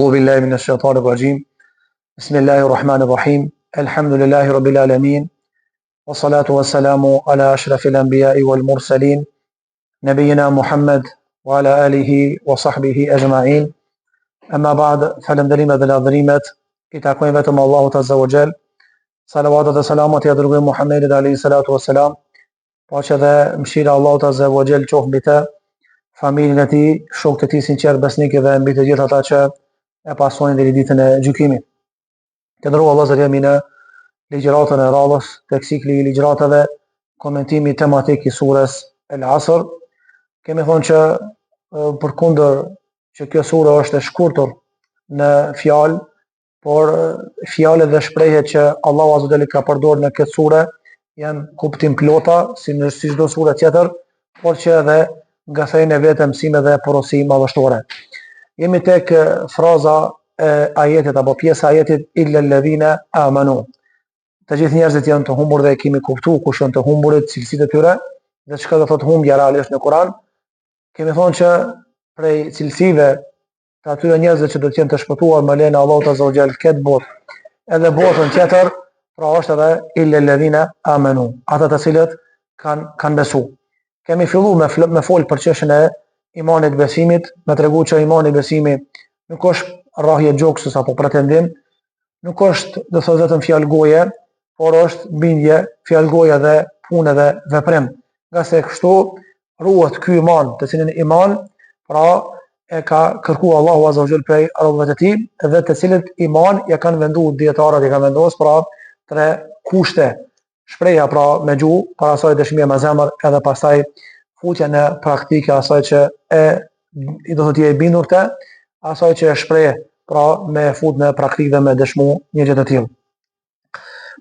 أعوذ بالله من الشيطان الرجيم. بسم الله الرحمن الرحيم. الحمد لله رب العالمين، والصلاة والسلام على أشرف الأنبياء والمرسلين نبينا محمد وعلى آله وصحبه أجمعين. أما بعد، فالندريمة بالأضريمة إتاكوين بتم الله عز وجل صلوات وسلامات يا درغي محمد عليه الصلاة والسلام. وهكذا مشير الله عز وجل çof mbi të, familjen e tij, shokët e tij sinqert besnik dhe mbi të gjithë ata që e pasojnë deri ditën e gjykimit. Të nderuar vëllezër, jemi në ligjëratën e radhës tek cikli i ligjëratave komentimi tematik i surës El Asr. Kemi thonë që përkundër që kjo sure është e shkurtër në fjalë, por fjalët dhe shprehjet që Allahu azza wa jalla ka përdorur në këtë sure janë kuptim plota si në çdo sure tjetër, por që edhe nga thënë vetë mësime dhe porosi madhështore. Jemi tek fraza e ajetit apo pjesa e ajetit illa alladhina amanu. Të gjithë njerëzit janë të humbur dhe e kemi kuptuar kush janë të humburit, cilësitë e tyre dhe çka do thotë humbja realisht në Kur'an. Kemi thonë që prej cilësive të atyre njerëzve që do të jenë të shpëtuar me lejen e Allahut azza wa jall këtë botë edhe botën tjetër, pra është edhe illa alladhina amanu, ata të cilët kanë besuar. Kemi filluar me fol për çështjen e imanit besimit, me tregu që imani besimi nuk është rrahje gjoksës apo pretendim, nuk është do thotë vetëm fjalë goje, por është bindje, fjalë goje dhe punë dhe veprim. Nga se kështu ruhet ky iman, të cilin iman pra e ka kërkuar Allahu azza wa jall prej robëve të tij, dhe të cilët iman ja kanë venduar dietarët, ja kanë vendosur pra tre kushte. Shpreha pra me gjuhë, para asaj dëshmia me zemër, edhe pastaj futja në praktike asaj që i do thotë je i bindur te, asaj që e shpreh pra me fut në praktikë dhe me dëshmu një gjë të tillë.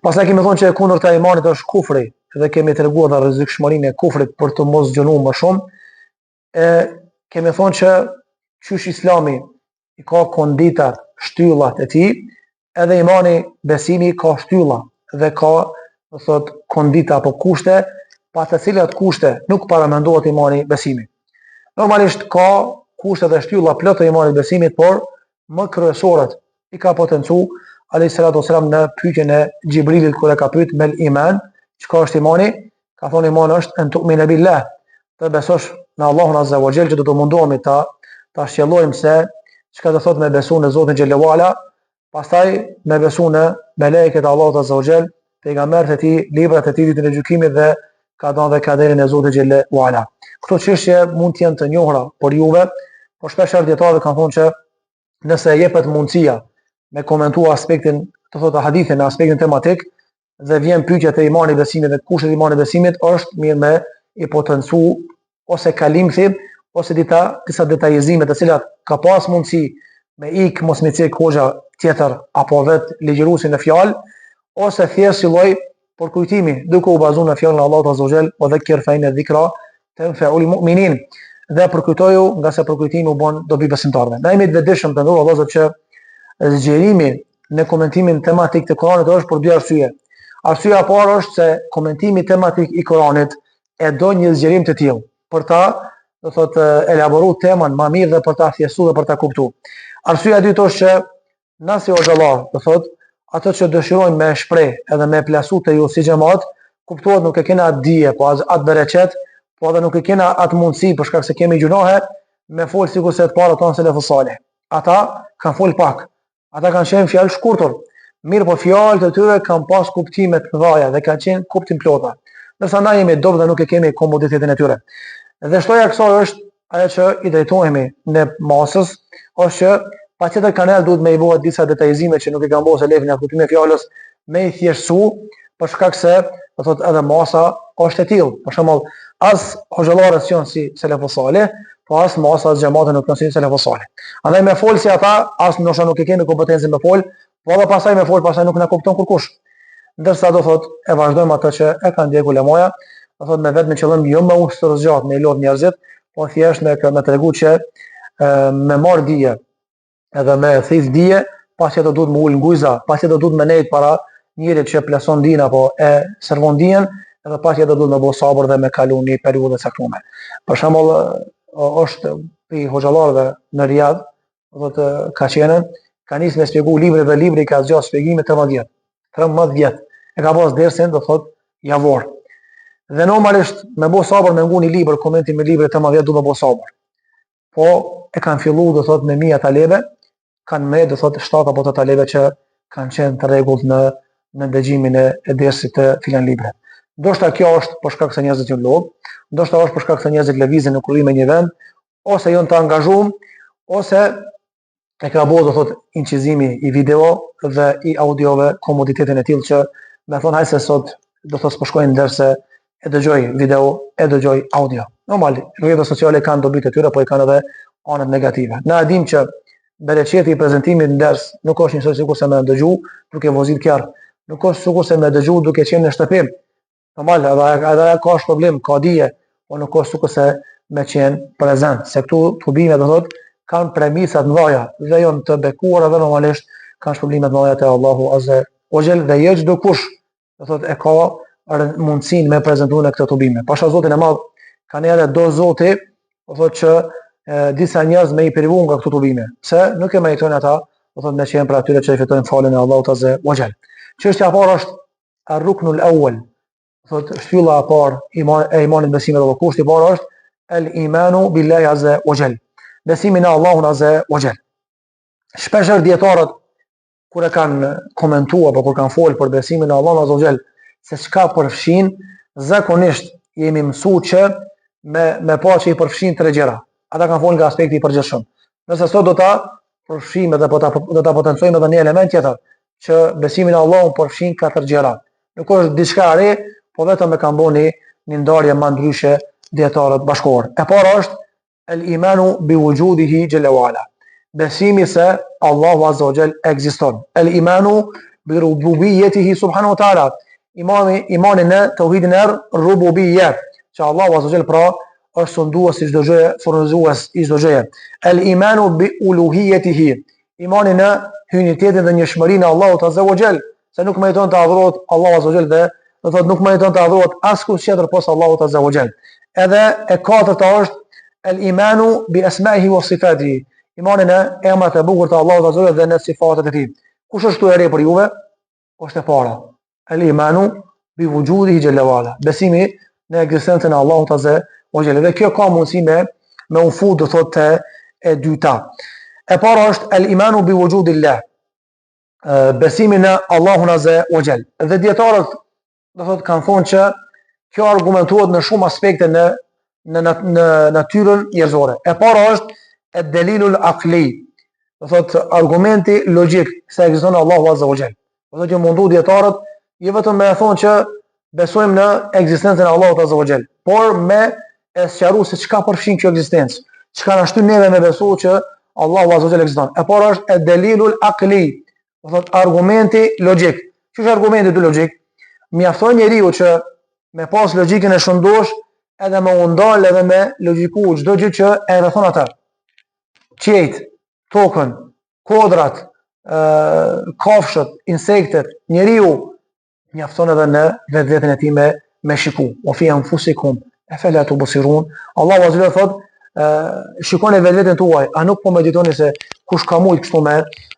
Pastaj kemi thonë që e kundërta e imanit është kufri, dhe kemi treguar dha rrezikshmërinë e kufrit për të mos gjunuar më shumë. Kemi thonë që qysh Islami i ka konditat, shtyllat e tij, edhe imani besimi ka shtylla dhe ka do thotë kondita apo kushte, pa të cilat kushte nuk paramendohet imani besimi. Normalisht ka kushte dhe shtylla plot të imanit besimit, por më kryesorët i ka potencu alayhi salatu wasalam në pyetjen e Xhibrilit kur e ka pyet mel iman, çka është imani? Ka thonë imani është an tu'mina billah, të besosh në Allahun azza wa jall, që do të mundohemi ta shqellojmë se çka do thotë me besu në Zotin xhallahu ala, pastaj me besu në melekët e Allahut azza wa jall, pejgamberët e tij, librat e tij, ditën e gjykimit dhe kaderin dhe kaderin e Zotit xhallahu ala. Këto çështje mund të jenë të njohura për juve, por shpesh dietarët kanë thonë që nëse jepet mundësia me komentuar aspektin, të thotë hadithin në aspektin tematik, dhe vjen pyetja te imani besimit dhe kushtet e imanit besimit, është mirë me i potencu ose kalimthi ose disa detajizime të cilat ka pas mundësi me ik mos me cek hoxha tjetër apo vet ligjëruesi në fjalë, ose thjesht si lloj për kujtimi, duke u bazuar në fjalën e Allahut azza wa jall, "Wa dhakkir fa inna dhikra tanfa'ul mu'minin", dhe përkujtoju, nga se përkujtimi u bën dobi besimtarëve. Ne jemi të vetëdijshëm të ndërua vëllezër që zgjerimi në komentimin tematik të Kuranit është për dy arsye. Arsyeja e parë është se komentimi tematik i Kuranit e do një zgjerim të tillë, për ta do thotë elaboruar temën më mirë dhe për ta thjessuar dhe për ta kuptuar. Arsyeja e dytë është që nasi xhallah, do thotë ato që dëshirojnë me shpreh edhe me plasu të ju si xhamat, kuptohet nuk e kena atë dije, po atë bereqet, po edhe nuk e kena atë mundësi për shkak se kemi gjunohe me fol sikur se të parë tonë selefus salih. Ata kanë fol pak, ata kanë qenë fjalë shkurtër, mirë po fjalët e tyre kanë pas kuptime të mëdha dhe kanë qenë kuptim plota. Ndërsa na jemi dobë dhe nuk e kemi komoditetin e tyre. Dhe shtoja e kësaj është ajo që i drejtohemi në masës, është që patjetër kanal duhet me i bëhet disa detajizime që nuk e kanë bërë selefin në kuptimin e fjalës, me i thjeshtësu, për shkak se do thotë edhe masa është e tillë. Për shembull, as hoxhallarët janë si selefus salih, po as masa as xhamati nuk kanë si selefus salih. Andaj me fol si ata, as ndoshta nuk e kemi kompetencën me fol, po edhe pastaj me fol, pastaj nuk na kupton kurkush. Ndërsa do thotë e vazhdojmë atë që e kanë ndjekur ulemoja, do thotë me vetëm qëllim jo me ushtër zgjat, me lodh njerëzit, po thjesht me tregu që me marr dije edhe me thith dije, pasi do duhet më ul ngujza, pasi do duhet më nejt para njërit që plason dijen apo e servon dijen, edhe pasi do duhet më bëj sabër dhe me kalu një periudhë të caktuar. Për shembull, është pi hoxhallarëve në Riyadh, ka qenën, ka nisë me shpjegu libri ka zgjatë shpjegime 13 vjet. 13 vjet. E ka pas dersin, do thot, javor. Dhe normalisht me bo sabër me nguni libër, komenti me libër 13 vjet du me bo sabër. Po e kanë fillu, do thot, me mia talebe, kanë me, do thot, 7 apo 8 talebe që kanë qenë të rregullt në dëgjimin e dersit të filan libre. Ndoshta kjo është për shkak se njerëzit janë lodh, ndoshta është për shkak se njerëzit lëvizin në kurrim me një vend, ose janë të angazhuar, ose e ka bëu, do thot, incizimi i video dhe i audiove komoditetin e tillë që me thon hajse sot do thot po shkojnë derse e dëgjoj video, e dëgjoj audio. Normal, rrjetet sociale kanë dobitë e tyre, po i kanë edhe anët negative. Na e dim që bereqeti i prezantimit në ders nuk është njësoj sikur se me dëgju duke vozit kjarr, nuk është sikur se me dëgju duke qenë në shtëpi. Normal, edhe ka është problem, ka dije, po nuk është sikur se me qenë prezent, se këtu tubime do thot kanë premisat mëdha dhe janë të bekuara dhe normalisht kanë shpërblime të mëdha te Allahu Azza wa Jall dhe jo çdo kush do thot e ka mundësinë me prezantuar në këtë tubime. Pasha Zotin e Madh kanë edhe do Zoti, do thot që disa njerëz me i privu nga këto tubime, se nuk e meritojnë ata, do thot me qenë për atyre që i fitojnë falën e Allahut Azza wa Jall. Çështja e parë është ar-ruknul awwal, thot shtylla e parë e imanit besimit dhe kushti i parë është el-imanu billahi Azza wa Jall. Besimi në Allahun Azza wa Jall. Shpeshherë dietarët kur e kanë komentuar apo kur kanë folur për besimin në Allahun Azza wa Jall, se çka përfshin, zakonisht jemi mësuar që me pa që i përfshin 3 gjëra. Ata kanë folur nga aspekti i përgjithshëm. Nëse sot do ta përfshijmë dhe do ta potencojmë edhe një element tjetër, që besimi në Allahun përfshin 4 gjëra. Nuk është diçka e re, po vetëm e kanë bënë një ndarje më ndryshe dietarët bashkëkor. E para është el-imanu bi wujudihi jalla wa ala. Besimi se Allahu Azza wa Jall ekziston. El-imanu bi rububiyyatihi subhanahu wa ta'ala. Imani në tauhidin e rububiyya, që Allahu Azza wa Jall pra është sundues i çdo gjëje, furnizues i çdo gjëje. El-imanu bi uluhiyyatihi. Imani në hyjnitetin dhe njëshmërinë e Allahut Azza wa Jall, se nuk meriton të adhurohet Allahu Azza wa Jall dhe do thot nuk meriton të adhurohet askush tjetër posa Allahut Azza wa Jall. Edhe e katërta është el-imanu bi asma'ihi wa sifatihi. Imani në emrat e bukur të Allahut Azza wa Jall dhe në sifatet e tij. Kush është këtu e re për juve? Është e para. El-imanu bi wujudihi jalla wa ala. Besimi në ekzistencën e Allahut Azza wa Jall. Dhe kjo ka mundësi me u fut do thot te e dyta. E para është el-imanu bi wujudillah. Besimi në Allahun Azza wa Jall. Dhe dietarët do thot kanë thonë që kjo argumentohet në shumë aspekte në natyrën njerëzore. E para është ad-dalilul aqli. Do thot argumenti logjik se ekziston Allahu Azza wa Jall. Do thot që mundu dietarët jo vetëm me thonë që besojmë në ekzistencën e Allahut Azza wa Jall, por me e sqaruar se çka përfshin kjo ekzistencë. Çka na shtyn neve me besu që Allahu Azza wa Jall ekziston. E para është ad-dalilul aqli. Do thot argumenti logjik. Ç'është argumenti logjik? Mjafton njeriu që me pas logjikën e shëndosh edhe me undal edhe me logjiku çdo gjë që e rrethon atë. Qejt, tokën, kodrat, kafshët, insektet, njeriu mjafton edhe në vetveten e tij me shiku. O fi anfusikum afala tubsirun. Allahu Azza wa Jalla thot shikoni vetveten tuaj, a nuk po meditoni se kush ka mujt kështu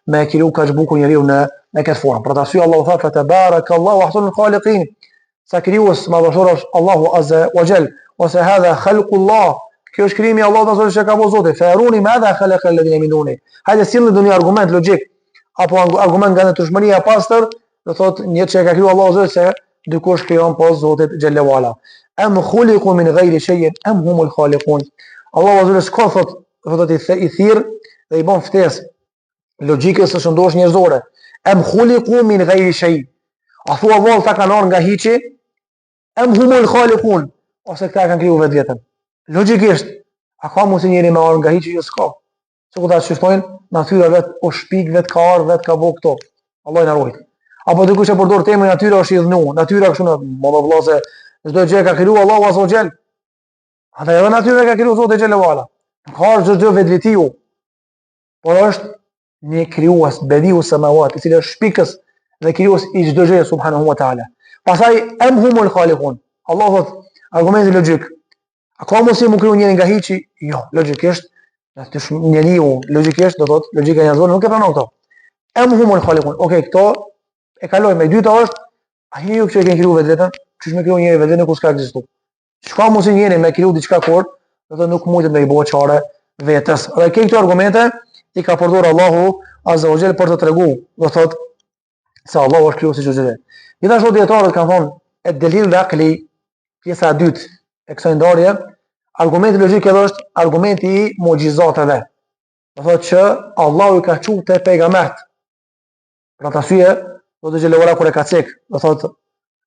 me kriu kaq bukur njeriu në këtë formë. Për të arsye Allahu thot tabarakallahu ahsanul khaliqin. Sa krijues madhështor është Allahu Azza wa Jall, ose hadha khalqullah. Kjo është krijimi i Allahut Azza wa Jall që ka bërë Zoti. Faruni madha khalaqa alladhina min duni. Hajde sillni doni argument logjik apo argument nga natyrshmëria e pastër, do thot një që ka kriju Allahu Azza wa Jall se dikush krijon pas Zotit Jalla wa ala. Am khuliqu min ghayri shay'in am humul khaliqun. Allahu Azza wa Jall s'ka thot i thirr dhe i bën ftesë logjikës së shëndosh njerëzore. Am khuliqu min ghayri shay'. A thua vallë ta kanë nga hiçi? Am humul khaliqun. Ose këta kanë kriju vetë vjetën. Logjikisht, a ka mundësi njëri me orë nga hiçi? Jo s'ka. Se ku ta shiftojnë, natyra vetë o shpik, vetë ka arë, vetë ka bo këto. Allah i në rojtë. Apo dikush e përdor temën natyra është i dhnu, natyra kështu në mëdha vëllazë, çdo gjë ka kriju Allahu Azza wa Jall. Ata edhe natyra ka kriju Zoti Xhela wala. Ka çdo gjë vetvetiu. Por është një krijues bediu samawat, i cili është shpikës dhe krijues i çdo gjëje subhanahu wa taala. Pastaj am humul khaliqun. Allahu thot argumenti logjik. A ka mundësi mu kriju njëri nga hiçi? Jo, logjikisht Njeriu logjikisht do thotë, logjika njerëzore nuk e pranon këto. Humul khaliqun. Okej, këto e kaloj me dyta është a njeriu që e ka krijuar vetën, çish me krijuar njeriu vetën kur s'ka ekzistuar. Çka mos i njëri me kriju diçka kur, do thotë nuk mundet me i bëu çare vetes. Dhe këto argumente i ka përdorur Allahu Azza wa Jall për të treguar, do thotë se Allahu është krijuesi i çdo gjë. Gjithashtu dietarët kanë thonë e delil aqli, pjesa e dytë e kësaj ndarje, argumenti logjik edhe është argumenti i mucizateve. Do thotë që Allahu i ka thënë te pejgambert. Për atë arsye, do të xhelora kur e ka cek, do thotë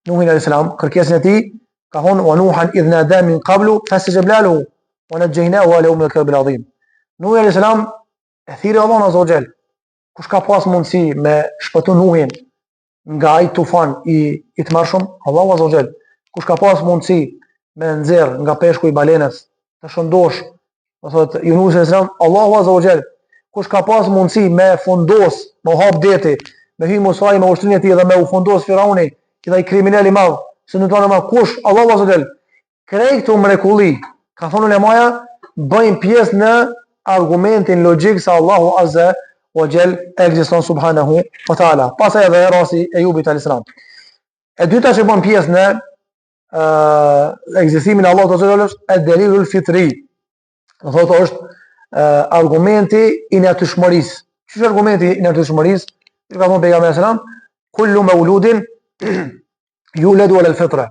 Nuhin alayhis salam, kërkesën e tij ka thonë wa Nuhan idh nada min qablu fastajabna lahu wa najaynahu wa lahu min al-karb al-azim. Nuhi alayhis salam e thirrë Allahun Azza wa Jall. Kush ka pas mundësi me shpëtu Nuhin nga ai tufan i tmerrshëm? Allahu Azza wa Jall. Kush ka pas mundësi me nxjerr nga peshku i balenës të shëndosh, do thotë Yunus alayhis salam, Allahu Azza wa Jall. Kush ka pas mundësi me fundos, me hap deti, me hy Musa me ushtrinë e tij dhe me u fundos Firauni, që ai kriminal i madh, se në tonë më kush, Allahu Azza wa Jall. Krej këto mrekulli, ka thonë ulemaja, bëjnë pjesë në argumentin logjik se Allahu Azza wa Jall ekziston subhanahu wa taala. Pastaj edhe rasti e Ejubit alayhis salam. E dyta që bën pjesë në ekzistimin e Allahut Azza wa Jall është ad-dalilul fitri. Do thotë është argumenti i natyrshmërisë. Ç'është argumenti i natyrshmërisë? Ka thonë pejgamberi sallallahu alajhi wasallam, kullu mawludin yuladu ala al-fitra.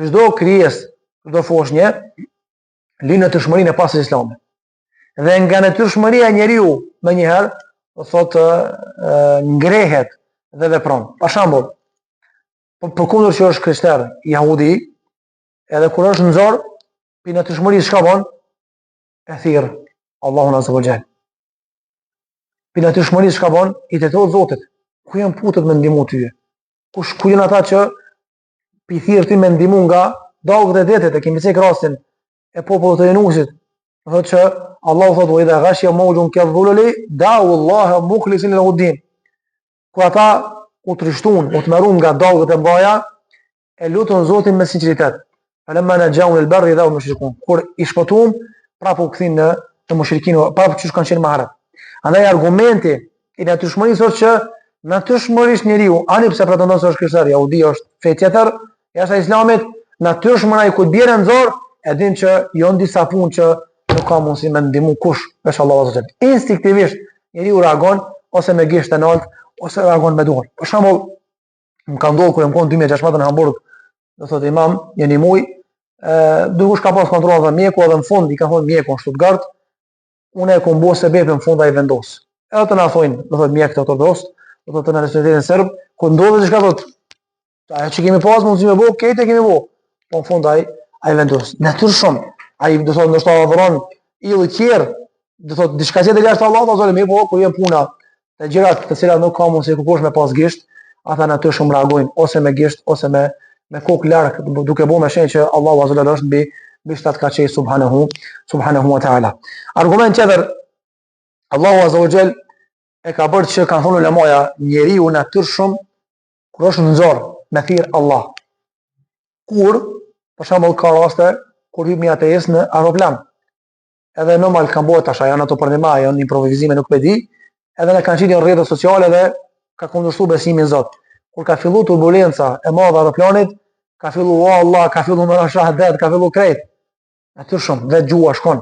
Çdo krijesë, çdo foshnjë lind në natyrshmërinë e pasë islamit. Dhe nga natyrshmëria e njeriu më njëherë do thotë ngrehet dhe vepron. Për shembull, përkundër që është krishter, jahudi, edhe kur është nxorr, pi natyrshmërisë çka bën? E thirr Allahun Azza wa Jall. Pi natyrshmërisë çka bën? I tetohet Zotit. Ku janë putet me ndihmu tyje? Ku janë ata që pi thirr ti me ndihmu nga dallgët e detit, e kemi cek rastin e popullit të Yunusit. Do thotë që Allahu thotë wa idha ghashiya mawjun kadhulali da'u Allah mukhlisin lahu din. Kur ata u trishtuan, u tmerruan nga dallgët e mbaja, e lutën Zotin me sinqeritet. Falamma najaun al-barri idha hum mushrikun. Kur i shpëtuam, prapë u kthin në mushrikin, prapë çu kanë qenë më herët. Andaj argumenti i natyrshmërisë është që natyrshmërisht njeriu, ani pse pretendon se është krishter, jahudi është fe tjetër, jashtë islamit, natyrshmëra i kur bjerë nxorr, e din që janë disa punë që nuk ka mundësi me ndihmu kush veç Allahu Azza wa Jall. Instinktivisht njeriu reagon ose me gisht e nalt ose reagon me dorë. Për shembull, më ka ndodhur kur jam qenë 2016 në Hamburg, do thotë imam, jeni muj, dukush ka pas kontroll dhe mjeku edhe në fund i ka thonë mjeku në Stuttgart, unë e kom bërë sebepin në fund ai vendos. Edhe të na thonë, do thotë mjek të ortodoks, do thotë në nacionalitetin serb, kur ndodhet diçka thotë, ajo që kemi pas mundësi me bëu, këtë kemi bëu. Po në fund ai vendos. Natyrshëm, ai do thotë ndoshta adhuron illi i tjerë, do thotë diçka tjetër jashtë Allahut Azza wa Jall, po kur jam puna të gjërat të cilat nuk ka mundësi kush me pas gisht, ata natyrshëm reagojnë ose me gisht ose me kokë larg, duke bëu me shenjë që Allahu Azza wa Jall është mbi shtat ka qej subhanahu wa taala. Argument tjetër, Allahu Azza wa Jall e ka bërë që kanë thonë ulemaja, njeriu natyrshëm kur është nxorr me thirr Allah. Kur, për shembull, ka raste kur hyn një ateist në aeroplan. Edhe normal kanë bëu tash janë ato për nema, janë improvizime nuk e di, edhe ne kanë qenë në rrjetet sociale dhe ka kundërshtuar besimin në Zot. Kur ka filluar turbulenca e madhe e aeroplanit, ka filluar Allah, ka filluar me shahadet, ka filluar krejt. Natyrshëm dhe gjua shkon.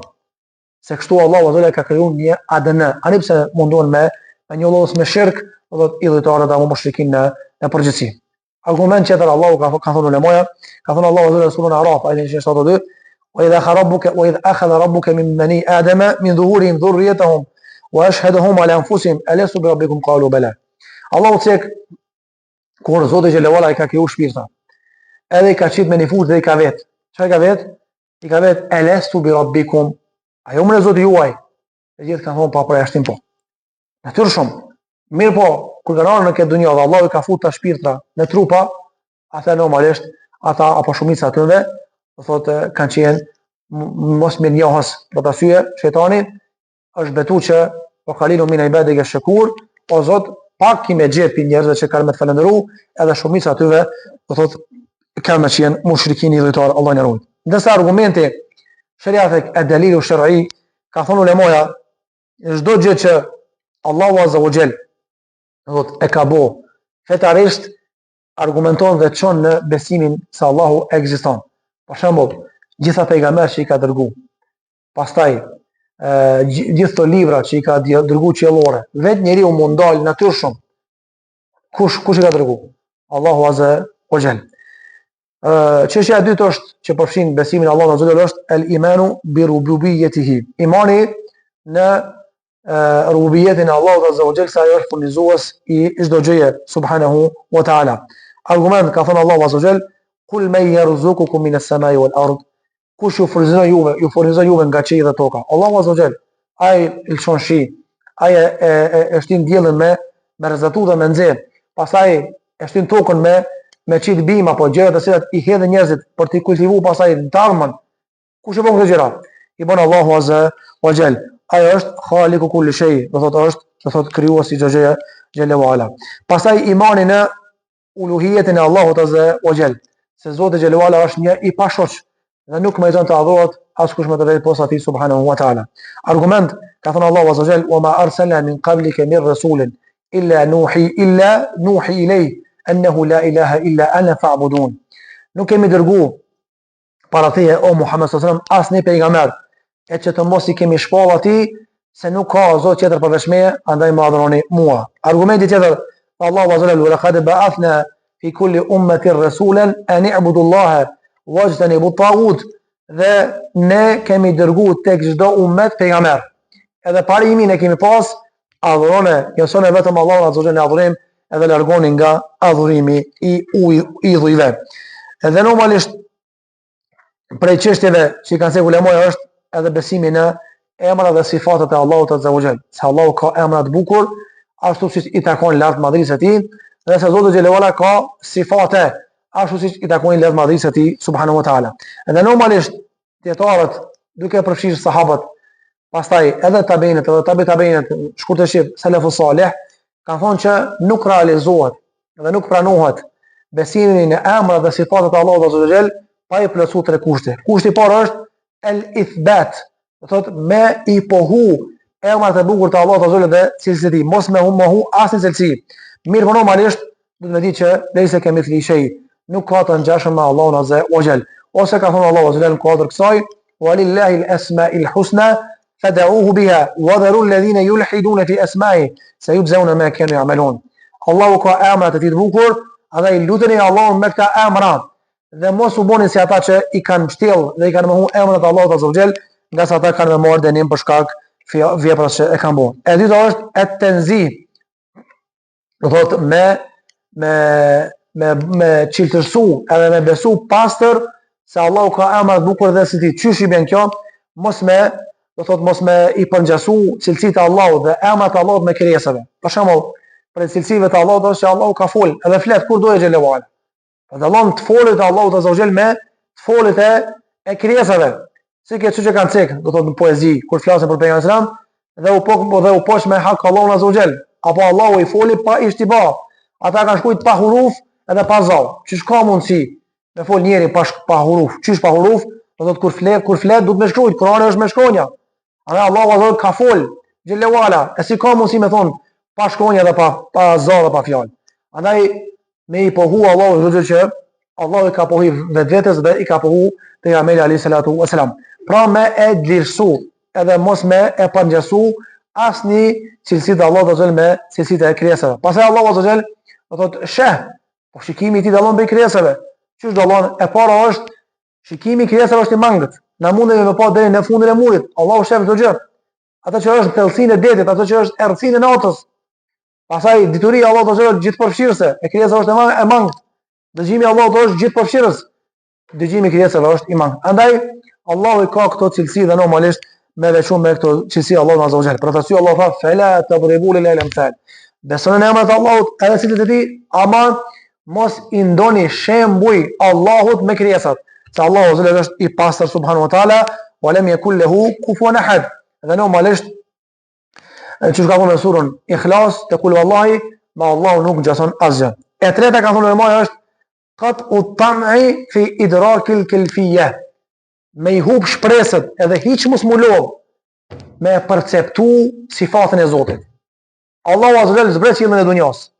Se kështu Allahu Azza wa Jalla ka krijuar një ADN. Ani pse mundon me njollos me shirk, do të idhëtarët apo mushrikin në përgjithësi. Argument tjetër Allahu ka thonë ulemoja, ka thonë Allahu Azza wa Jalla surën Araf ayatin 172, wa idha akhadha rabbuka min bani adama min dhuhurihim dhurriyyatahum wa ashhadahum ala anfusihim alastu bi rabbikum qalu bala. Allahu tek kur Zoti xhelala i ka krijuar shpirtin. Edhe i ka qit me një fushë dhe i ka vet. Çfarë ka vet? I ka vet alastu bi rabbikum. Ajo më Zoti juaj. Të gjithë kanë thonë pa për jashtim po. Natyrshëm. Mirë po, kur kanë në këtë dunjë dhe Allahu i ka futur shpirtra në trupa, ata normalisht ata apo shumica e tyre, do thotë kanë qenë mos mirënjohës për të arsye, shejtani është betuar që o khalilu min ibadika shakur, o Zot pak i me gjepi njerëzve që kanë me të falëndëru, edhe shumica e tyre, do thotë kanë me qenë mushrikin idhëtar, Allah na ruaj. Ndërsa argumenti shariatik e dalilu shar'i ka thonë ulemoja, çdo gjë që Allahu Azza wa Jall e ka bo, fetarisht argumenton dhe çon në besimin se Allahu ekziston. Për shembull, gjitha pejgamberët që i ka dërguar, pastaj gjithë të libra që i ka dërguar qiellore, vetë njeriu mund dal natyrshëm. Kush i ka dërguar? Allahu Azza wa Jall. Çështja e dytë është që përfshin besimin Allahu Azza wa Jall është el-imanu bi rububiyyatihi. Imani në rububiyetin e Allahut Azza wa Jall, sa ai është furnizues i çdo gjëje subhanahu wa taala. Argument ka thënë Allahu Azza wa Jall, "Kul man yarzuqukum min as-samai wal ard." Kush ju furnizon juve nga qielli dhe toka? Allahu Azza wa Jall. Ai lëshon shi, ai e shtin diellin me rrezatu dhe me nxehtë. Pastaj e shtin tokën me çit bim apo gjëra të cilat i hedhin njerëzit për të kultivuar pastaj darmën. Kush e bën këto gjëra? I bën Allahu Azza wa Jall. Ai është khaliku kulli shay, do thotë krijuesi çdo gjëje xhela wala. Pastaj imani në uluhiyetin e Allahut Azza wa Jall, se Zoti xhela wala është një i pashoq dhe nuk meriton të adhurohet askush më të vërtet posa atij subhanahu wa taala. Argument ka thënë Allahu Azza wa Jall, "Wa ma arsalna min qablika min rasulin illa nuhi ilayhi annahu la ilaha illa ana fa'budun." Nuk kemi dërguar para teje o Muhammed sallallahu alaihi wasallam asnjë pejgamber, e që të mos i kemi shpall atij se nuk ka zot tjetër përveç meje, andaj më adhuroni mua. Argumenti tjetër, Allahu Azza wa Jalla, "Laqad ba'athna fi kulli ummatin rasulan an i'budu Allaha wajtanibu at-taghut." Dhe ne kemi dërguar tek çdo ummet pejgamber. Edhe parimin e kemi pas, adhurone, josone vetëm Allahun Azza wa Jalla adhurim, edhe largoni nga adhurimi i idhujve. Edhe normalisht prej çështjeve që kanë thënë ulemoja është edhe besimi në emra dhe sifatet e Allahut Azza wa Jall. Se Allahu ka emra të bukur, ashtu siç i takon lartë madhrisë së tij, dhe se Zoti xhelalu ala ka sifate, ashtu siç i takojnë lartë madhrisë së tij subhanahu wa taala. Edhe normalisht dietarët, duke përfshirë sahabët, pastaj edhe tabeinët, edhe tabeinët, shkurtësisht selefus salih, kanë thonë që nuk realizohet dhe nuk pranohet besimi në emra dhe sifatet e Allahut Azza wa Jall pa i plotësuar tre kushte. Kushti i parë është el-ithbat, do thotë me i pohu emrat e bukur të Allahut Azza wa Jall dhe cilësitë e tij, mos me mohu asnjë cilësi. Mirë, por normalisht do të më di që lejse kemi të lishej, nuk ka të ngjashëm me Allahun Azza wa Jall. Ose ka thonë Allahu Azza wa Jall në kuadër kësaj, "Walillahi al-asma'il husna fad'uhu biha wa dharu alladhina yulhiduna fi asma'i sayujzauna ma kanu ya'malun." Allahu ka emra të tij të bukur, andaj luteni Allahun me këta emra dhe mos u boni si ata që i kanë mbështjell dhe i kanë mohu emrat e Allahut Azza wa Jall, nga sa ata kanë marrë dënim për shkak veprat që e kanë bërë. E dyta është at-tanzih. Do thotë me çiltërsu edhe me besu pastër se Allahu ka emra të bukur dhe si ti. Çysh i bën kjo? Mos me i përngjasu cilësitë e Allahut dhe emrat e Allahut me krijesave. Për shembull, për cilësive të Allahut është që Allahu ka fol, edhe flet kur do e xhelalu ala. Dhe Allah të folit e Allahut Azza wa Jall me të folit e krijesave. Si që kanë cek, do thotë në poezi, kur flasin për pejgamberin sallam, dhe u posh me hak Allahun Azza wa Jall, apo Allahu i foli pa ishtiba. Ata kanë shkruajtur pa huruf edhe pa zall. Çish ka mundsi me fol njëri pa huruf? Çish pa huruf? Do thotë kur flet duhet me shkruajt. Kurani është me shkronja. Andaj Allahu Azza wa Jall ka fol xhelalu ala. E si ka mundsi me thon pa shkronja dhe pa zall dhe pa fjalë. Andaj me i pohu Allahu Azza wa Jall që Allahu i ka pohu vetvetes dhe i ka pohu pejgamberi alayhi salatu wasalam. Pra me e dlirsu edhe mos me e përngjasu asnjë cilësi të Allahut Azza wa Jall me cilësitë e krijesave. Pastaj Allahu Azza wa Jall do thotë sheh, po shikimi i tij dallon prej krijesave. Çish dallon? E para është shikimi i krijesave është i mangët. Na mundemi me pa deri në fundin e murit. Allahu shef çdo gjë. Ato që është në thellësinë e detit, ato që është errësinë e natës. Pastaj dituria e Allahut Azza wa Jall gjithëpërfshirëse, e krijesave është e mangët. Dëgjimi i Allahut është gjithëpërfshirës. Dëgjimi i krijesave është i mangët. Andaj Allahu i ka këto cilësi dhe normalisht me veçuar me këto cilësi Allahu Azza wa Jall. Për të thënë Allahu tha fela tadribu lil amthal. Besoni në emrat e Allahut edhe cilësitë e tij, ama mos i ndoni shembuj Allahut me krijesat. Se Allahu Azza wa Jall është i pastër subhanahu wa taala, wa lam yakul lahu kufuwan ahad. Dhe normalisht çu ka thonë në surën Ikhlas, te kul wallahi, ma Allahu nuk ngjason asgjë. E treta ka thonë më është qat ut-tam'i fi idrakil kalfiyya. Me i hub shpresët edhe hiç mos mu lodh me perceptu sifatin e Zotit. Allahu azza wajal zbret qiellin e dunjas.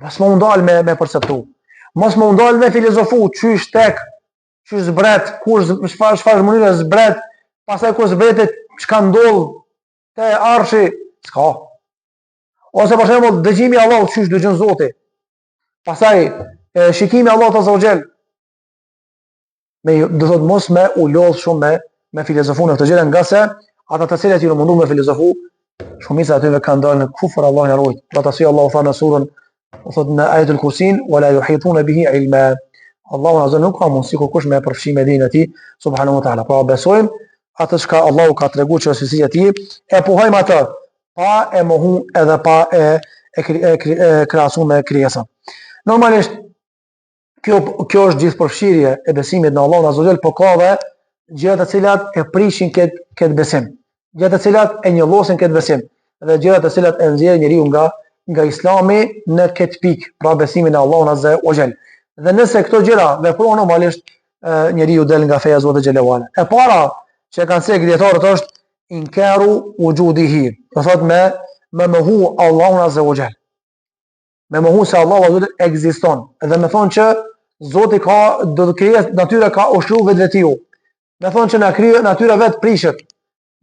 Mos më ndal me perceptu. Mos më ndal me filozofu, çysh tek, çysh zbret, kush çfarë mënyre zbret, pastaj kur zbretet çka ndodh te arshi, s'ka. Ose për shembull dëgjimi i Allahut, çysh dëgjon Zoti. Pastaj shikimi i Allahut azza wajal. Do thot mos me u lodh shumë me filozofun e këto gjëra, nga se ata të cilët ju mundu me filozofu, shumica atyve kanë dalë në kufër, Allah na ruaj. Prandaj Allahu tha në surën, thot në ajetul kursin, wala yuhituna bihi ilma. Allahu azza nuk ka mundësi kush me përfshi me dinë e tij subhanahu wa taala. Pra besojmë atë çka Allahu ka treguar që është e tij, e pohojmë atë, pa e mohu edhe pa e krahasu me krijesa. Normalisht kjo është gjithë përfshirje e besimit në Allahun azza wajal, por ka edhe gjëra të cilat e prishin këtë besim, gjëra të cilat e njollosin këtë besim, dhe gjëra të cilat e nxjerrin njeriu nga Islami në këtë pikë, pra besimin në Allahun azza wajal. Dhe nëse këto gjëra veprojnë, normalisht njeriu del nga feja e Zotit xhelalu ala. E para që kanë thënë dietarët është inkaru wujudihi, do thot me mohu Allahun azza wajal. Me mohu se Allahu azza wajal ekziston, dhe me thonë që Zoti ka do të krijojë natyra ka ushtruar vetvetiu. Me thonë që natyra vetë prishet.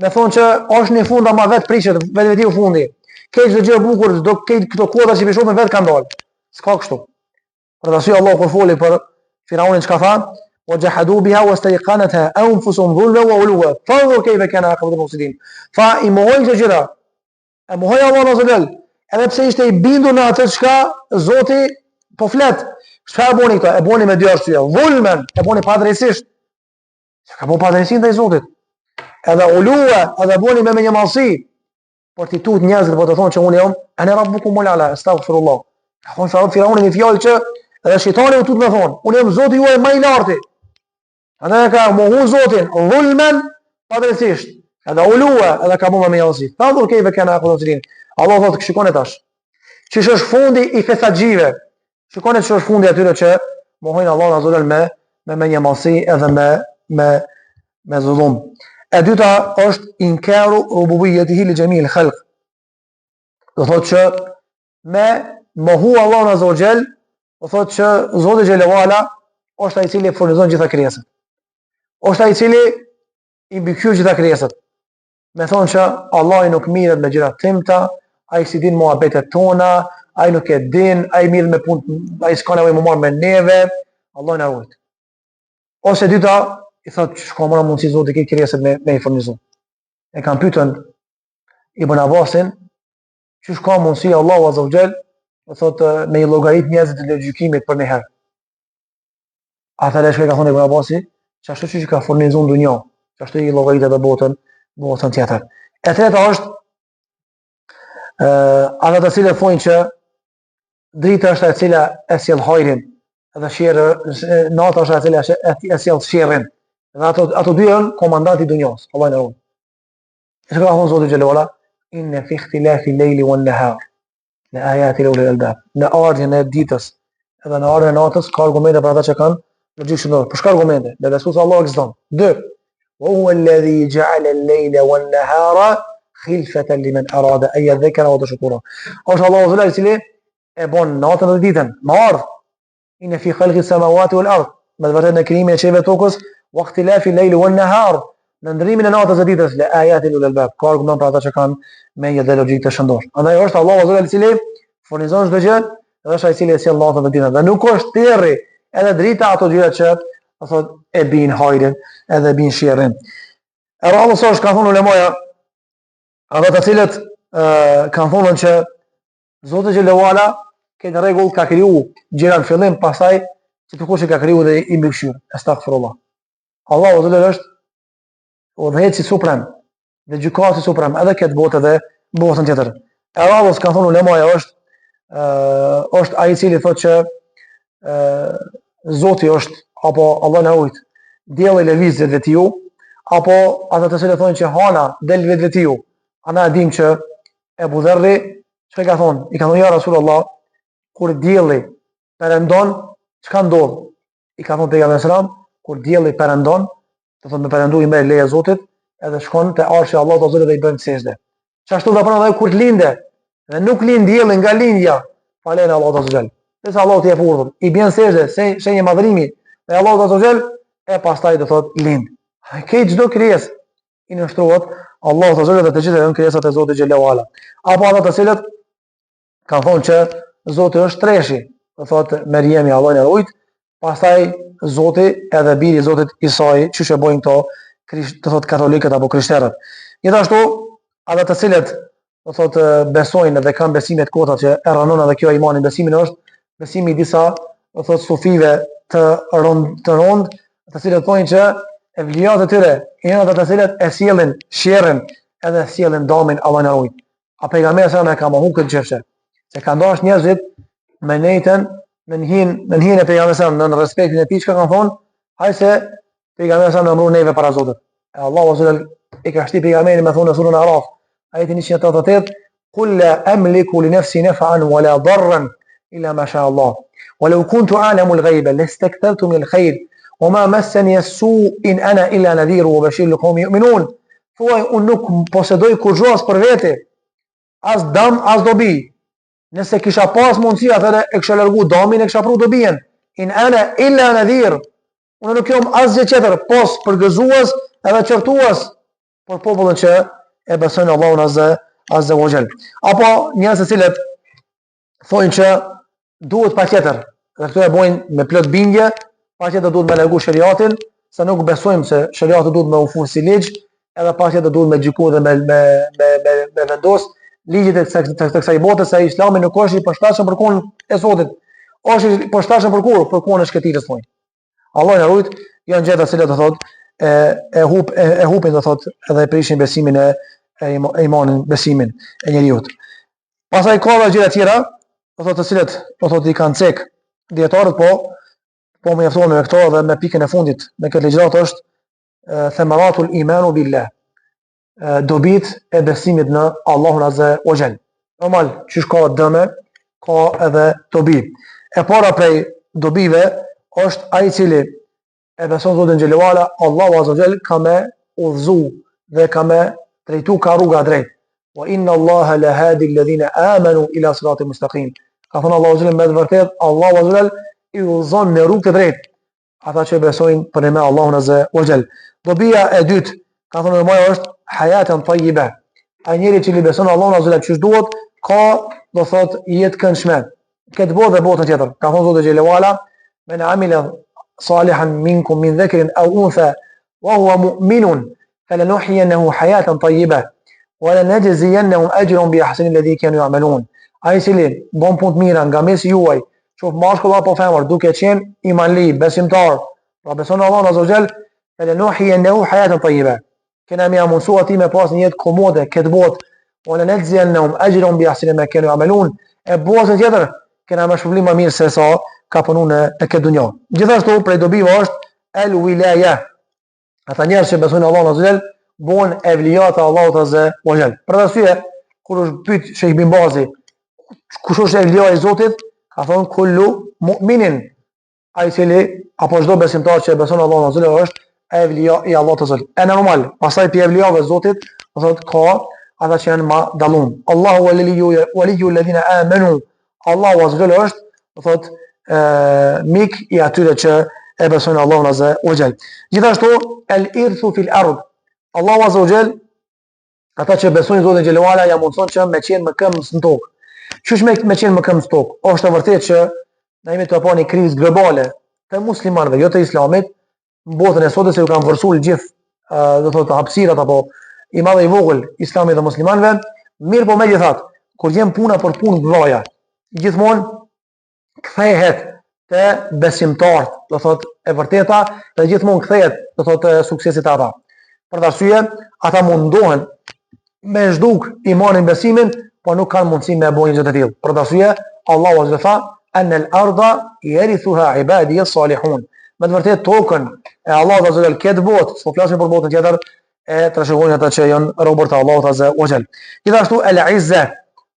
Me thonë që është një fund ama vetë prishet, vetvetiu fundi. Këtë çdo gjë e bukur, këto koda që pishohen vetë kanë dalë. S'ka kështu. Për arsye Allahu kur foli për Firaunin çka tha, wa jahadu biha wastayqanatha anfusuhum dhulman wa ulwa. Fanzur kayfa kana aqibatu al-mufsidin. Fa i mohoi këto gjëra. E mohoi Allahu azza wajal. Edhe pse ishte i bindur në atë çka Zoti po flet. Çfarë boni këto? E boni me dy arsye. Dhulman, e boni padrejtisht. Ka po padrejtisin ndaj Zotit. Edhe ulua, edhe boni me një mallësi. Por ti tut njerëzit po të thonë që unë jam ana rabbukum ala, astaghfirullah. Ka thonë Firauni një fjalë që edhe shejtani u tut me thonë, unë jam Zoti juaj më i lartë. Andaj ka mohu Zotin, dhulman padrejtisht. Edhe ulua, edhe ka bënë me mallësi. Tandur kejve kanë aqëllin. Allah thotë shikoni tash. Çish është fundi i fesaxhive. Shikoni ç'është fundi atyre që mohojnë Allahun azza wajal me një mallësi edhe me zullum. E dyta është inkaru rububiyyatihi li jami'il khalq. Do thotë që me mohu Allahun azza wajal, do thotë që Zoti xhelalu ala është ai i cili furnizon gjitha krijesat. Është ai i cili i mbikëqyr gjitha krijesat. Me thonë që Allah nuk mirët me gjërat timta, ai si din muhabetet tona, ai nuk e din, ai mirë me punë, ai s'ka nevojë më marr me neve, Allah na ruaj. Ose dyta i thotë shko mëra mundësi Zoti këtë krijesat me i furnizu. E kam pyetën Ibn Abbasin, çish ka mundësi Allahu azza wajal, do thotë me i llogarit njerëzit të gjykimit për një herë. Atëherë shkoi ka thonë Ibn Abbasi, çashtu që ka furnizuar dunjë, çashtu i llogarit edhe botën tjetër. E treta është ata të cilët thonë që drita është e cila e sjell hajrin, dhe sherrë, nata është e cila e sjell sherrin. Dhe ato dy janë komandanti i dunjos, Allah na ruaj. Çka ka thonë Zoti xhelalu ala, inna fi ikhtilafi al-layli wan-nahar la ayatin li ulil albab. Në ardhmën e ditës edhe në ardhmën e natës ka argumente për ata që kanë logjikë shëndore. Për çka argumente? Me besu se Allah ekziston. 2. Wa huwa alladhi ja'ala al-layla wan-nahara khilfatan liman arada an yadhkara wa yashkura. Është Allahu xhelalu i cili e bën natën dhe ditën. Me ardh. Inna fi khalqi as-samawati wal-ard. Me vërtet në krijimin e qiellit dhe tokës, wa ikhtilafi al-layli wan-nahar. Në ndrimin e natës dhe ditës le ayatin li ulil albab. Ka argument për ata që kanë me një logjikë të shëndosur. Andaj është Allahu xhelalu i cili furnizon çdo gjë, dhe është ai i cili e sjell natën dhe ditën. Dhe nuk është terri edhe drita ato gjëra që thotë e bin hajrin edhe bin sherrin. E rrallës është ka thonë ulemoja, ata të cilët kanë thonë që Zoti xhelalu ala këtë rregull ka kriju gjëra në fillim, pastaj që të kush e ka kriju dhe i mbikëqyr. Astaghfirullah. Allahu xhelalu është udhëheci suprem dhe gjykatësi suprem edhe këtë botë dhe botën tjetër. E rrallës kanë thonë ulemoja është ai i cili thotë që Zoti është, apo Allah na ruaj, dielli lëviz vetvetiu, apo ata të cilët thonë që hana del vetvetiu. Ana e dim që Ebu Dherri çka ka thonë? I ka thonë ja Rasulullah, kur dielli perëndon, çka ndodh? I ka thonë pejgamberi sallam, kur dielli perëndon, do thonë me perëndu i merr leja e Zotit, edhe shkon te arshi Allahu Azza wa Jalla dhe i bën sejdë. Çashtu vepron edhe kur të linde, dhe nuk lind dielli nga lindja, falen Allahu Azza wa Jalla. Nëse Allahu t'i jep urdhën, i bën sejdë, shenjë madhrimi dhe Allahu Azza wa Jalla, e pastaj do thot lind. Këtë çdo krijesë i nështrohet Allahu Azza wa Jalla dhe të gjitha janë krijesat e Zotit xhallahu ala. Apo ata të cilët kanë thonë që Zoti është treshi, do thotë Meriemi Allahun e rujt, pastaj Zoti edhe biri i Zotit Isai, çish e bojnë këto, do thotë katolikët apo krishterët. Gjithashtu, ata të cilët do thotë besojnë dhe kanë besime të kota që e ranon edhe kjo imani, besimin është besimi i disa do thotë sufive të rond, të cilët thonë që evlijat e tyre janë ata të cilët e sjellin sherrin edhe sjellin damin Allahun e rujt. A pejgamberi sa më ka mohu këtë çështje. Se ka ndosh njerëzit me netën në hijen e pejgamberit në respektin e tij që kanë thonë, hajse pejgamberi sa më mbroj neve para Zotit. E Allahu Azza e ka shti pejgamberin me thonë në surën Araf, ajetin 188, "Qul la amliku li nafsi naf'an wala darran illa ma sha Allah. Walau kuntu a'lamu al-ghayba lastakthartu min al-khayr wama massani as-su' in ana illa nadhir wa bashir liqawmin yu'minun." Thuaj, unë nuk posedoj kurrë as për vete, as dëm as dobi. Nëse kisha pas mundësi, atëherë e kisha largu dëmin, e kisha pru dobien. In ana illa nadhir. Unë nuk jam asgjë tjetër, pos përgëzues edhe qortues për popullin që e besojnë Allahun Azza wa Jall. Apo njerëz të cilët thonë që duhet patjetër, dhe këto e bojnë me plot bindje, patjetër duhet me largu shariatin, se nuk besojmë se shariati duhet me u fut si ligj, edhe patjetër duhet me gjyku dhe me vendos ligjet e kësaj bote, se Islami nuk është i përshtatshëm për kohën e Zotit. Është i përshtatshëm për kur? Për kohën e shkëtirës thonë. Allahu na rujt, janë gjëra të cilat do thotë e hupin do thotë edhe e prishin besimin e imanin, besimin e njeriu. Pastaj ka edhe gjëra tjera, do thotë të cilat do thotë i kanë cek dietarët, po më mjafton me këto dhe me pikën e fundit me këtë ligjrat është thamaratul imanu billah. Dobit e besimit në Allahun Azza wa Jall. Normal, çish ka dëme, ka edhe dobi. E para prej dobive është ai i cili e beson Zotin xhallahu ala, Allahu Azza wa Jall ka me udhëzu dhe ka me drejtu ka rruga drejt. Wa inna Allaha la hadi alladhina amanu ila siratin mustaqim. Ka thënë Allahu Azza wa Jall me vërtet, Allahu Azza wa Jall i udhëzon në rrugë të drejtë ata që besojnë për me Allahun Azza wa Jall. Dobia e dytë, ka thënë më është hayatan tayyiba. Ai njeri që beson Allahun Azza wa Jall çish duhet, ka do thot jetë këndshme. Këtë botë dhe botën tjetër. Ka thënë Zoti xhallahu ala, "Men amila salihan minkum min dhakarin aw untha wa huwa mu'minun falanuhyiyannahu hayatan tayyiba wa lanajziyannahum ajran bi ahsani alladhi kanu ya'malun." Ai cili bën punë të mira nga mesi juaj, qoftë mashkull apo femër, duke qenë imanli, besimtar, pra beson Allahun Azza wa Jall, falanuhyiyannahu hayatan tayyiba. Kena me amunësua ti me pas një jetë komode këtë botë, o në nëllëzjen në ajron bi ahsani ma kanu ya'malun, e botën tjetër kena me shpërblim më mirë se sa ka punu në këtë dunjë. Gjithashtu prej dobive është el wilaya. Ata njerëz që besojnë Allahun Azza wa Jall bëhen evlijat e Allahut Azza wa Jall. Për arsye, kur është pyet Sheikh Bin Bazi, kush është evlija i Zotit, ka thonë kullu mu'minin, ai cili apo çdo besimtar që beson Allahun Azza wa Jall është evlija i Allahut Azza wa Jall. E normal, pastaj pi evlijave të Zotit, do thotë ka ata që janë ma dallun. Allahu waliyyu alladhina amanu. Allahu Azza wa Jall është, do thotë mik i atyre që e besojnë Allahun Azza wa Jall. Gjithashtu el-irthu fil ard. Allahu Azza wa Jall ata që besojnë Zotin xhallahu ala ja mundson që me qenë më këmbës në tokë. Çush me qenë më këmbës në tokë? Është vërtet që ne jemi të apo një krizë globale të muslimanëve, jo të islamit, në botën e sotës se u kanë vërsul gjithë do thotë hapësirat apo i madhe i vogël islamit dhe muslimanëve, mirë po megjithatë, kur vjen puna për punë vllaja, gjithmonë kthehet te besimtarët, do thotë e vërteta, dhe gjithmonë kthehet, do thotë suksesit ata. Për arsye, ata mundohen me zhduk imanin, besimin, po nuk kanë mundësi me bëjë gjë të tillë. Për arsye, Allahu azza fa anna al-ardha yarithuha ibadi as-salihun. Me të vërtetë tokën e Allahut azza wajal këtë botë, s'po flasim për botën tjetër, e trashëgojnë ata që janë robërt e Allahut azza wajal. Gjithashtu el-izza,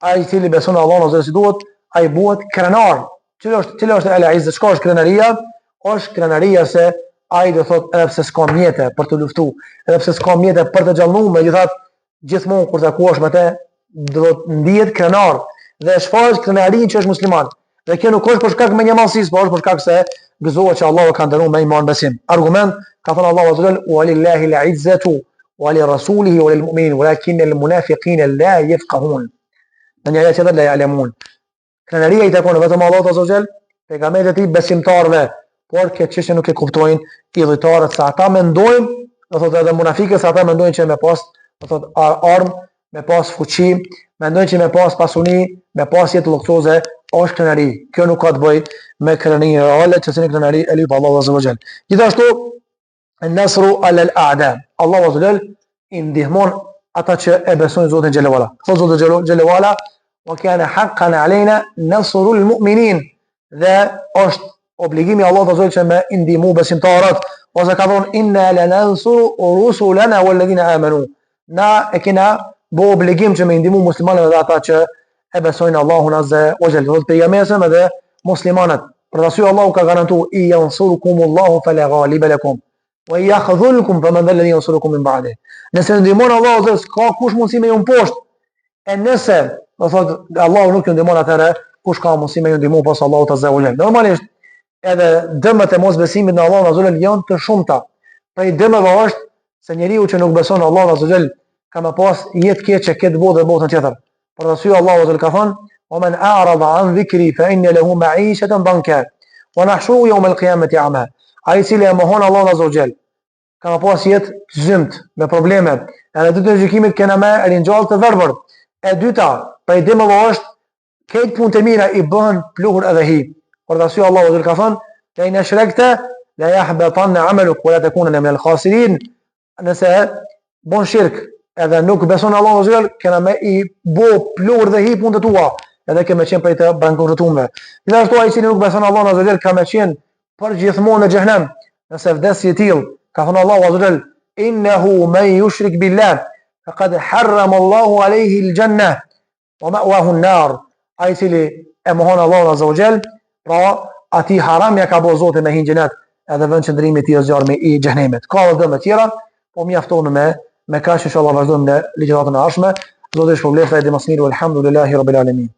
ai i cili beson Allahun azza si duhet, ai bëhet krenar. Cila është el-izza? Çka është krenaria? Është krenaria se ai do thot edhe pse s'ka mjete për të luftu, edhe pse s'ka mjete për të gjallënuar, megjithatë gjithmonë kur takohesh me të do të ndihet krenar dhe shfaqet krenarin që është musliman. Dhe kjo nuk është për shkak me një mallësisë, por është për shkak se gëzohet që Allahu ka dhënë me iman besim. Argument ka thënë Allahu azza wajal: "Walillahi al-'izzatu wa li rasulihi wa lil mu'minin walakin al-munafiqina la yafqahun." Në një ajet tjetër la ya'lamun. Krenaria i takon vetëm Allahut azza wajal, pejgamberit e tij, besimtarëve, por këtë çështje nuk e kuptojnë idhujtarët, se ata mendojnë, do thotë edhe munafiqët, se ata mendojnë që me pas, do thotë armë, me pas fuqi, mendojnë që me pas pasuni, me pas jetë luksoze, është krenari. Kjo nuk ka të bëjë me krenari reale, që sinë krenari e lyp Allahu azza wajal. Gjithashtu an-nasru ala al-a'da. Allahu azza wajal i ndihmon ata që e besojnë Zotin xhelalu ala. Thot Zoti xhelalu ala: "Wa kana haqqan alayna nasru al-mu'minin." Dhe është obligimi i Allahut azza wajal që me ndihmu besimtarët, ose ka thonë: "Inna lanansuru rusulana walladhina amanu." Na e kena bo obligim që me ndihmu muslimanët dhe ata që e besojnë Allahun azza wa jalla. Dhe pejgamberi dhe muslimanët, për arsye Allahu ka garantuar: "I yansurukumullahu fala ghaliba lakum wa yakhudhukum faman dhal ladhi yansurukum min ba'di." Nëse ndihmon Allahu azza, ka kush mundësi me ju mposhtë. E nëse do thotë Allahu nuk ju ndihmon, atëherë kush ka mundësi me ju ndihmu pas Allahut azza wa jalla. Normalisht edhe dëmet e mosbesimit në Allahun azza wa jalla janë të shumta. Prej dëmeve është se njeriu që nuk beson në Allahun azza wa jalla ka më pas jetë keqe këtë botë dhe botën tjetër. Për arsye Allahu azza wa jalla ka thënë: "Wa man a'rada an dhikri fa inna lahu ma'ishatan danka wa nahshuruhu yawm al-qiyamati a'ma." Ai i cili e mohon Allahun azza wa jalla ka më pas jetë zymt me probleme. Edhe ditën e gjykimit kena me ringjallë të verbër. E dyta, prej dëmeve është këtë punë të mira i bëhen pluhur edhe hi. Për arsye Allahu azza wa jalla ka thënë: "La in ashrakta la yahbatanna 'amaluk wa la takunanna min al-khasirin." Nëse bon shirk edhe nuk beson Allahu azza wa jalla, kena me i bo pluhur dhe hi punët e tua, edhe ke me qenë prej të bankorutumve. Gjithashtu ai i cili nuk beson Allahun azza wa jalla ka me qenë për gjithmonë në xhenem. Nëse vdes si i tillë, ka thënë Allahu azza wa jalla: "Innahu man yushrik billah faqad harrama Allahu alayhi al-jannah wa ma'wahu an-nar." Ai i cili e mohon Allahun azza wa jalla, pra ati haram ja ka bo Zoti me hin xhenet, edhe vend qëndrimi i tij është zjarmi i xhenemit. Ka edhe dëme tjera, po mjafton me kaq, inshallah vazhdojmë në ligjëratën e ardhshme. Zoti shpëlbeft ai dhe mësmiru, alhamdulillahi rabbil alamin.